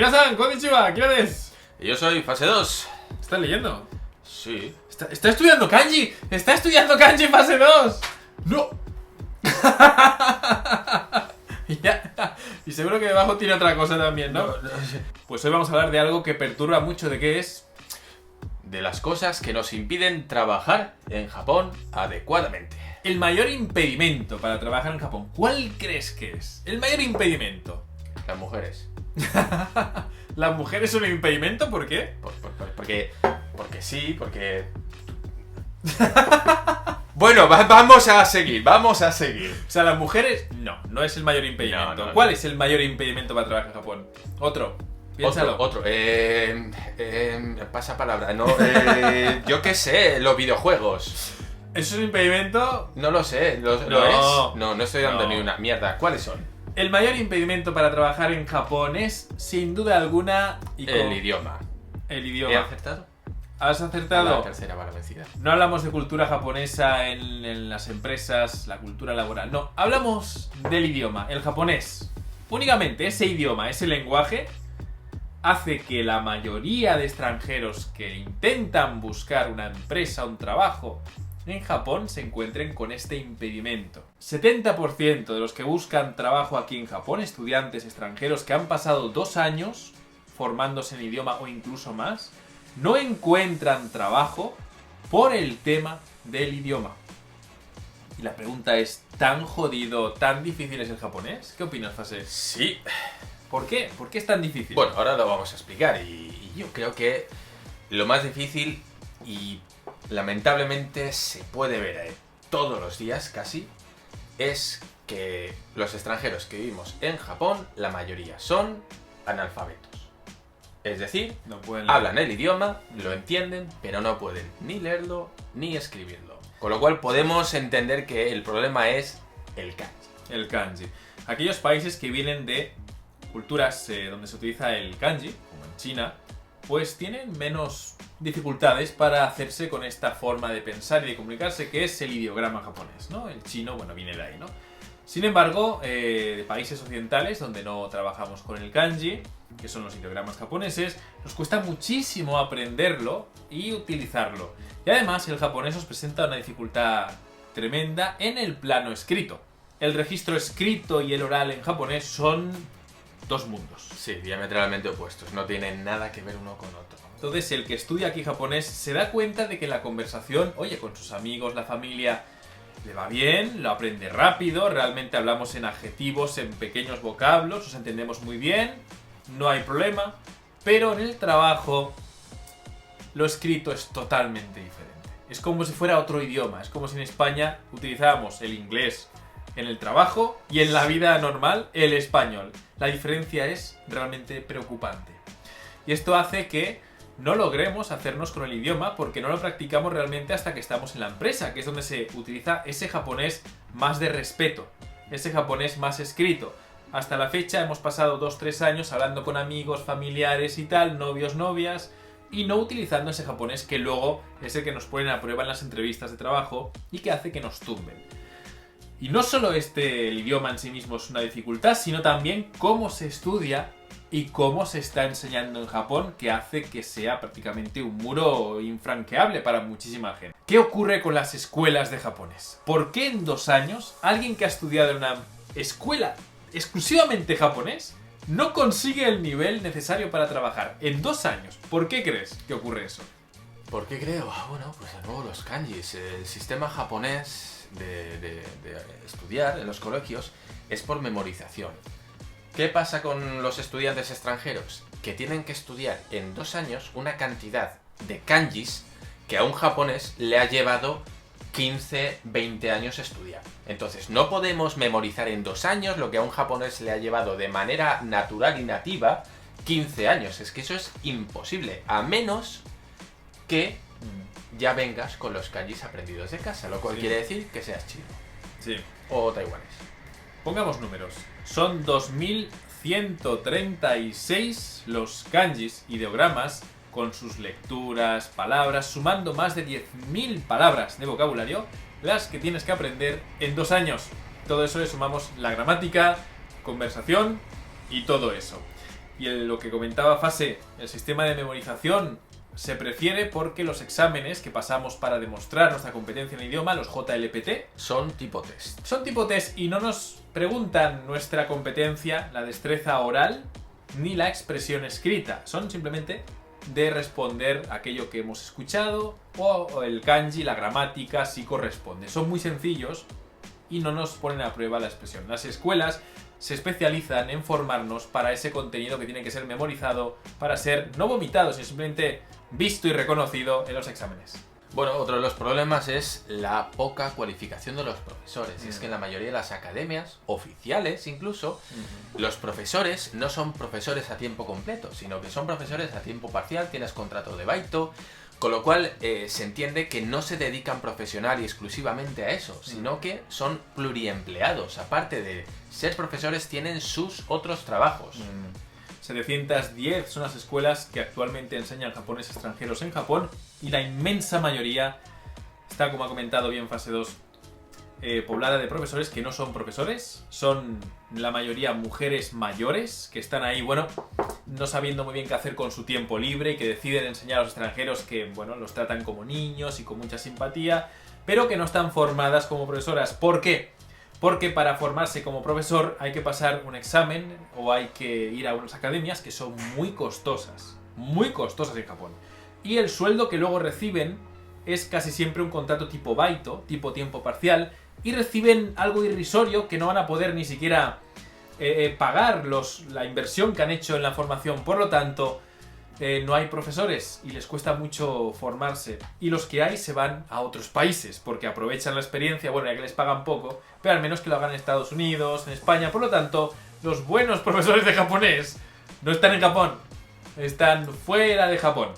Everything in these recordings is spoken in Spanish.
Minasan, konnichiwa, ¿quién eres? Yo soy fase 2. ¿Estás leyendo? Sí. ¿Está estudiando kanji? ¡Está estudiando kanji fase 2! ¡No! Y seguro que debajo tiene otra cosa también, ¿no? Pues hoy vamos a hablar de algo que perturba mucho. ¿De qué es? De las cosas que nos impiden trabajar en Japón adecuadamente. El mayor impedimento para trabajar en Japón. ¿Cuál crees que es? El mayor impedimento. Las mujeres. ¿Las mujeres son un impedimento? ¿Por qué? Porque sí, porque... Bueno, vamos a seguir. O sea, las mujeres... No es el mayor impedimento. No. ¿Cuál es el mayor impedimento para trabajar en Japón? Otro. Piénsalo. Otro. Pasa palabra. No, yo qué sé, los videojuegos. ¿Eso es un impedimento? No lo sé. ¿Lo No. es? No estoy dando No. ni una mierda. ¿Cuáles son? El mayor impedimento para trabajar en Japón es, sin duda alguna... El idioma. El ¿He idioma. acertado? ¿Has acertado? La tercera va la vencida. No hablamos de cultura japonesa en las empresas, la cultura laboral. No, hablamos del idioma, el japonés. Únicamente ese idioma, ese lenguaje, hace que la mayoría de extranjeros que intentan buscar una empresa, un trabajo en Japón, se encuentren con este impedimento. 70% de los que buscan trabajo aquí en Japón, estudiantes extranjeros que han pasado 2 años formándose en idioma o incluso más, no encuentran trabajo por el tema del idioma. Y la pregunta es, ¿tan jodido, tan difícil es el japonés? ¿Qué opinas, Fase? Sí. ¿Por qué? ¿Por qué es tan difícil? Bueno, ahora lo vamos a explicar y yo creo que lo más difícil y lamentablemente se puede ver todos los días casi es que los extranjeros que vivimos en Japón, la mayoría son analfabetos. Es decir, no pueden leer. hablan el idioma, lo entienden, pero no pueden ni leerlo ni escribirlo. Con lo cual podemos entender que el problema es el kanji. El kanji. Aquellos países que vienen de culturas donde se utiliza el kanji, como en China, pues tienen menos dificultades para hacerse con esta forma de pensar y de comunicarse, que es el ideograma japonés, ¿no? El chino, bueno, viene de ahí, ¿no? Sin embargo, de países occidentales donde no trabajamos con el kanji, que son los ideogramas japoneses, nos cuesta muchísimo aprenderlo y utilizarlo. Y además el japonés nos presenta una dificultad tremenda en el plano escrito. El registro escrito y el oral en japonés son dos mundos. Sí, diametralmente opuestos, no tienen nada que ver uno con otro. Entonces el que estudia aquí japonés se da cuenta de que la conversación, oye, con sus amigos, la familia, le va bien, lo aprende rápido, realmente hablamos en adjetivos, en pequeños vocablos, nos entendemos muy bien, no hay problema, pero en el trabajo lo escrito es totalmente diferente. Es como si fuera otro idioma, es como si en España utilizábamos el inglés en el trabajo y en la vida normal el español. La diferencia es realmente preocupante. Y esto hace que no logremos hacernos con el idioma porque no lo practicamos realmente hasta que estamos en la empresa, que es donde se utiliza ese japonés más de respeto, ese japonés más escrito. Hasta la fecha hemos pasado 2-3 años hablando con amigos, familiares y tal, novios, novias, y no utilizando ese japonés que luego es el que nos ponen a prueba en las entrevistas de trabajo y que hace que nos tumben. Y no solo el idioma en sí mismo es una dificultad, sino también cómo se estudia y cómo se está enseñando en Japón, que hace que sea prácticamente un muro infranqueable para muchísima gente. ¿Qué ocurre con las escuelas de japonés? ¿Por qué en 2 años alguien que ha estudiado en una escuela exclusivamente japonés no consigue el nivel necesario para trabajar? En 2 años. ¿Por qué crees que ocurre eso? ¿Por qué creo? Bueno, pues de nuevo los kanjis. El sistema japonés de estudiar en los colegios es por memorización. ¿Qué pasa con los estudiantes extranjeros? Que tienen que estudiar en 2 años una cantidad de kanjis que a un japonés le ha llevado 15, 20 años estudiar. Entonces, no podemos memorizar en 2 años lo que a un japonés le ha llevado de manera natural y nativa 15 años. Es que eso es imposible, a menos que ya vengas con los kanjis aprendidos de casa, lo cual quiere decir que seas chino. Sí. O taiwanés. Pongamos números. Son 2136 los kanjis, ideogramas, con sus lecturas, palabras, sumando más de 10.000 palabras de vocabulario, las que tienes que aprender en 2 años. Todo eso le sumamos la gramática, conversación y todo eso. Y lo que comentaba Fase, el sistema de memorización se prefiere porque los exámenes que pasamos para demostrar nuestra competencia en el idioma, los JLPT, son tipo test. Son tipo test y no nos preguntan nuestra competencia, la destreza oral, ni la expresión escrita. Son simplemente de responder aquello que hemos escuchado o el kanji, la gramática, si corresponde. Son muy sencillos y no nos ponen a prueba la expresión. Las escuelas se especializan en formarnos para ese contenido que tiene que ser memorizado, para ser no vomitado, sino simplemente visto y reconocido en los exámenes. Bueno, otro de los problemas es la poca cualificación de los profesores. Es que en la mayoría de las academias, oficiales incluso, los profesores no son profesores a tiempo completo, sino que son profesores a tiempo parcial, tienes contrato de baito, con lo cual se entiende que no se dedican profesional y exclusivamente a eso, sino que son pluriempleados. Aparte de ser profesores, tienen sus otros trabajos. 710 son las escuelas que actualmente enseñan japonés extranjeros en Japón y la inmensa mayoría está, como ha comentado bien Fase 2, poblada de profesores que no son profesores, son la mayoría mujeres mayores que están ahí, bueno, no sabiendo muy bien qué hacer con su tiempo libre y que deciden enseñar a los extranjeros que, bueno, los tratan como niños y con mucha simpatía, pero que no están formadas como profesoras. ¿Por qué? Porque para formarse como profesor hay que pasar un examen o hay que ir a unas academias que son muy costosas en Japón. Y el sueldo que luego reciben es casi siempre un contrato tipo baito, tipo tiempo parcial, y reciben algo irrisorio que no van a poder ni siquiera pagar la inversión que han hecho en la formación. Por lo tanto, no hay profesores y les cuesta mucho formarse. Y los que hay se van a otros países porque aprovechan la experiencia, bueno, ya que les pagan poco, pero al menos que lo hagan en Estados Unidos, en España. Por lo tanto, los buenos profesores de japonés no están en Japón, están fuera de Japón.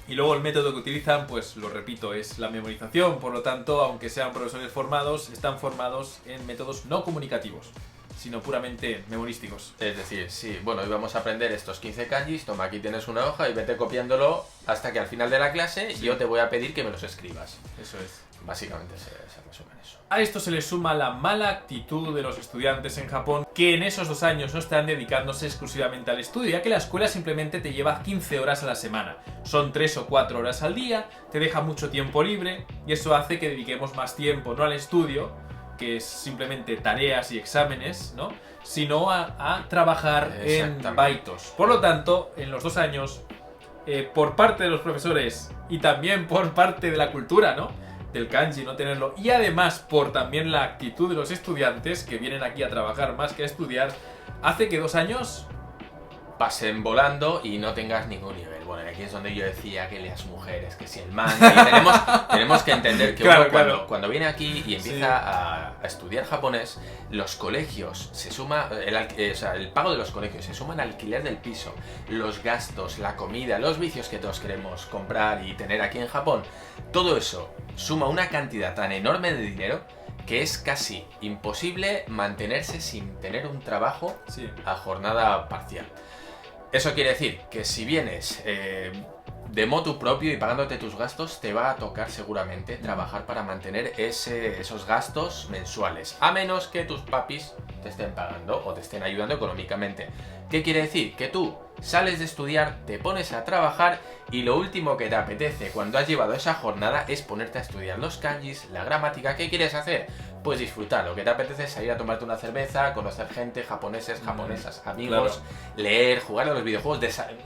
Y luego el método que utilizan, pues lo repito, es la memorización. Por lo tanto, aunque sean profesores formados, están formados en métodos no comunicativos, sino puramente memorísticos. Es decir, sí, bueno, hoy vamos a aprender estos 15 kanjis, toma, aquí tienes una hoja y vete copiándolo hasta que al final de la clase yo te voy a pedir que me los escribas. Eso es. Básicamente se resume en eso. A esto se le suma la mala actitud de los estudiantes en Japón, que en esos 2 años no están dedicándose exclusivamente al estudio, ya que la escuela simplemente te lleva 15 horas a la semana. Son 3 o 4 horas al día, te deja mucho tiempo libre, y eso hace que dediquemos más tiempo no al estudio, que es simplemente tareas y exámenes, ¿no?, sino a trabajar en baitos. Por lo tanto, en los 2 años, por parte de los profesores y también por parte de la cultura, ¿no?, del kanji, no tenerlo, y además por también la actitud de los estudiantes que vienen aquí a trabajar más que a estudiar, hace que 2 años pasen volando y no tengas ningún nivel. Bueno, aquí es donde yo decía que las mujeres, que si el manga, y tenemos que entender que claro, uno cuando viene aquí y empieza a estudiar japonés, los colegios, se suma el pago de los colegios, se suma el alquiler del piso, los gastos, la comida, los vicios que todos queremos comprar y tener aquí en Japón, todo eso suma una cantidad tan enorme de dinero que es casi imposible mantenerse sin tener un trabajo a jornada parcial. Eso quiere decir que si vienes de motu propio y pagándote tus gastos, te va a tocar seguramente trabajar para mantener esos gastos mensuales, a menos que tus papis te estén pagando o te estén ayudando económicamente. ¿Qué quiere decir? Que tú sales de estudiar, te pones a trabajar y lo último que te apetece cuando has llevado esa jornada es ponerte a estudiar los kanjis, la gramática. ¿Qué quieres hacer? Pues disfrutar. Lo que te apetece es salir a tomarte una cerveza, conocer gente, japonesas, amigos, leer, jugar a los videojuegos,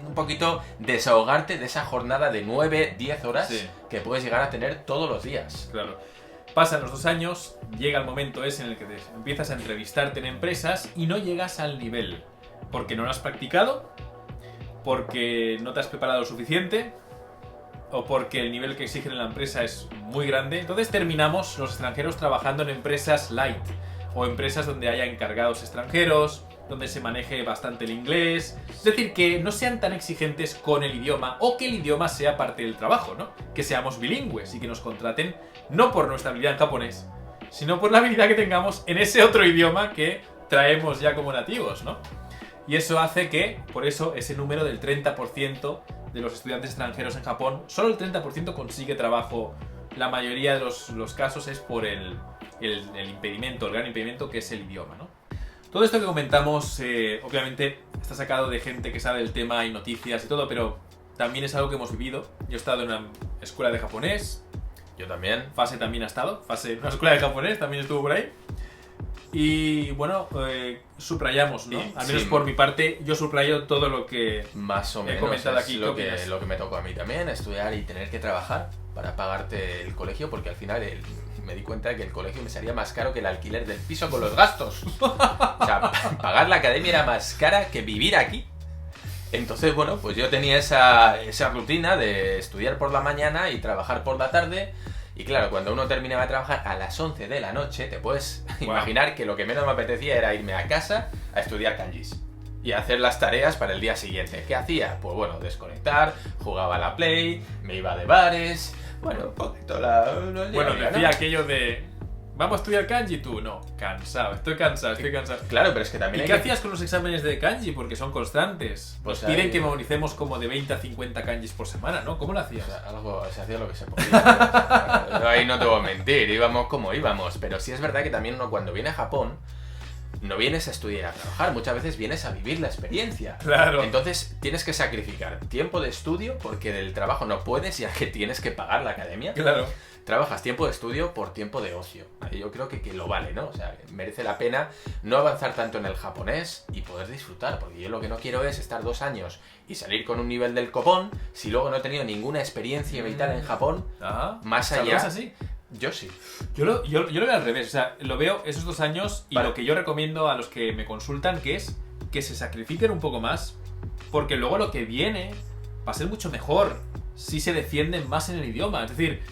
un poquito desahogarte de esa jornada de 9-10 horas que puedes llegar a tener todos los días. Claro. Pasan los 2 años, llega el momento ese en el que te empiezas a entrevistarte en empresas y no llegas al nivel. Porque no lo has practicado, porque no te has preparado lo suficiente o porque el nivel que exigen en la empresa es muy grande. Entonces terminamos los extranjeros trabajando en empresas light o empresas donde haya encargados extranjeros, donde se maneje bastante el inglés. Es decir, que no sean tan exigentes con el idioma o que el idioma sea parte del trabajo, ¿no? Que seamos bilingües y que nos contraten no por nuestra habilidad en japonés, sino por la habilidad que tengamos en ese otro idioma que traemos ya como nativos, ¿no? Y eso hace que, por eso, ese número del 30% de los estudiantes extranjeros en Japón, solo el 30% consigue trabajo. La mayoría de los casos es por el impedimento, el gran impedimento que es el idioma, ¿no? Todo esto que comentamos, obviamente, está sacado de gente que sabe el tema y noticias y todo, pero también es algo que hemos vivido. Yo he estado en una escuela de japonés. Yo también. Fase también ha estado. Fase en una escuela de japonés, también estuvo por ahí. Y bueno, subrayamos, ¿no? Al menos por mi parte, yo subrayo todo lo que más o menos he comentado aquí. Lo que me tocó a mí también, estudiar y tener que trabajar para pagarte el colegio, porque al final me di cuenta de que el colegio me salía más caro que el alquiler del piso con los gastos. O sea, pagar la academia era más cara que vivir aquí. Entonces, bueno, pues yo tenía esa rutina de estudiar por la mañana y trabajar por la tarde. Y claro, cuando uno terminaba de trabajar a las 11 de la noche, te puedes imaginar que lo que menos me apetecía era irme a casa a estudiar kanjis y hacer las tareas para el día siguiente. ¿Qué hacía? Pues bueno, desconectar, jugaba a la Play, me iba de bares, bueno, un poquito Bueno, decía aquello de... ¿Vamos a estudiar kanji tú? No, estoy cansado. Claro, pero es que también ¿Y qué hacías con los exámenes de kanji? Porque son constantes. Pues Nos piden que memoricemos como de 20 a 50 kanjis por semana, ¿no? ¿Cómo lo hacías? O sea, se hacía lo que se podía. Yo ahí no te voy a mentir, íbamos como íbamos. Pero sí es verdad que también uno cuando viene a Japón, no vienes a estudiar, a trabajar, muchas veces vienes a vivir la experiencia. Claro. Entonces tienes que sacrificar tiempo de estudio porque del trabajo no puedes, ya que tienes que pagar la academia. Claro. Trabajas tiempo de estudio por tiempo de ocio. Yo creo que lo vale, ¿no? O sea, merece la pena no avanzar tanto en el japonés y poder disfrutar, porque yo lo que no quiero es estar 2 años y salir con un nivel del copón si luego no he tenido ninguna experiencia vital en Japón. Más allá. ¿Lo ves así? Yo sí. Yo lo veo al revés. O sea, lo veo esos 2 años y vale. Lo que yo recomiendo a los que me consultan que es que se sacrifiquen un poco más, porque luego lo que viene va a ser mucho mejor si se defienden más en el idioma. Es decir,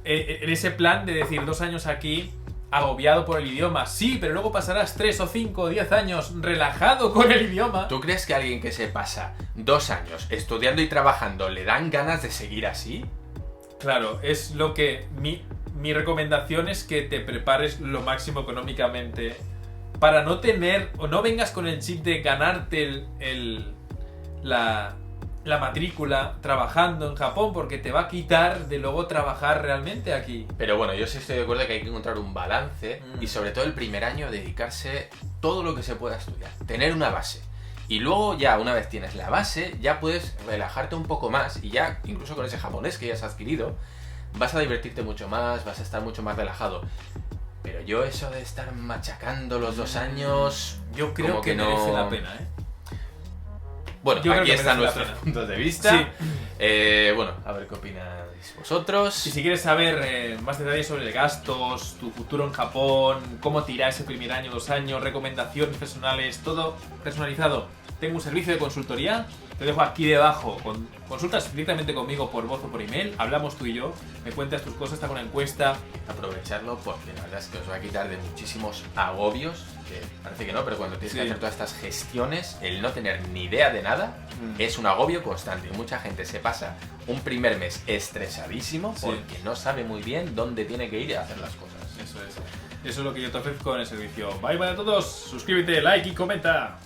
en ese plan de decir 2 años aquí agobiado por el idioma, sí, pero luego pasarás 3 o 5 o 10 años relajado con el idioma. ¿Tú crees que a alguien que se pasa 2 años estudiando y trabajando le dan ganas de seguir así? Claro, es lo que mi recomendación es que te prepares lo máximo económicamente para no tener o no vengas con el chip de ganarte la matrícula trabajando en Japón, porque te va a quitar de luego trabajar realmente aquí. Pero bueno, yo sí estoy de acuerdo que hay que encontrar un balance y sobre todo el primer año dedicarse todo lo que se pueda estudiar, tener una base. Y luego ya una vez tienes la base, ya puedes relajarte un poco más y ya incluso con ese japonés que ya has adquirido, vas a divertirte mucho más, vas a estar mucho más relajado. Pero yo eso de estar machacando los 2 años... Yo creo que no merece la pena, ¿eh? Bueno, yo aquí están nuestros puntos de vista. Sí. Bueno, a ver qué opináis vosotros. Y si quieres saber más detalles sobre gastos, tu futuro en Japón, cómo te irá ese primer año, 2 años, recomendaciones personales, todo personalizado, tengo un servicio de consultoría. Te dejo aquí debajo. Consultas directamente conmigo por voz o por email. Hablamos tú y yo. Me cuentas tus cosas, está con una encuesta. Aprovecharlo porque la verdad es que os va a quitar de muchísimos agobios. Que parece que no, pero cuando tienes que hacer todas estas gestiones, el no tener ni idea de nada es un agobio constante. Y mucha gente se pasa un primer mes estresadísimo porque no sabe muy bien dónde tiene que ir a hacer las cosas. Eso es lo que yo te ofrezco en el servicio. Bye bye a todos. Suscríbete, like y comenta.